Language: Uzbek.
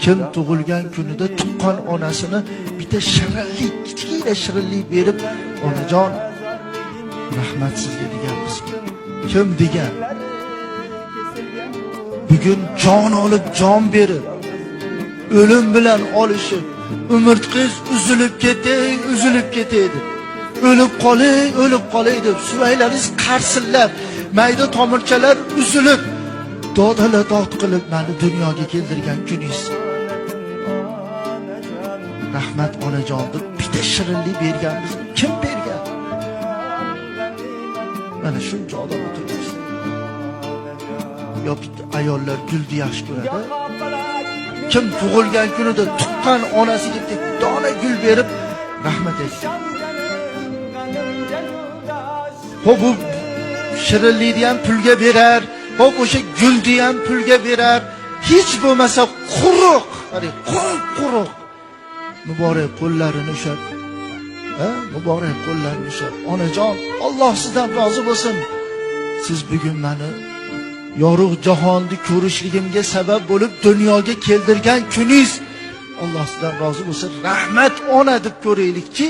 Kim tug'ilgan kunida tuqqan onasini bitta shirinlik, kichkina shirinlik berib, onajon rahmat sizga deganmiz. Kim degan? Bugun jon olib, jon berib, o'lim bilan olishib, umrtqiz uzilib ketaydi. O'lib qolay deb suvaylaringiz qarsillab, mayda tomirchalar uzilib, dodala dod qilib meni dunyoga keltirgan kuningiz. Rahmat onajon deb bitta shirinlik berganmiz. Kim bergan? Mana shuncha odam o'tiribdi. Yo bitta ayollar gulni yaxshi ko'radi. Kim tug'ilgan kunida tuqqan onasiga bitta dona gul berib rahmat aytdi. Xo'p, bu shirinlikni ham pulga berar, xo'p o'sha gulni ham pulga berar. Hech bo'lmasa quruq, quruq. Muborak qo'llarini ushlab, muborak qo'llarini ushlab, onajon, Alloh sizdan rozi bo'lsin. Siz bugun meni yorug' jahonni ko'rishligimga sabab bo'lib dunyoga keltirgan kuningiz. Alloh sizdan rozi bo'lsin. Rahmat ona deb ko'raylikchi.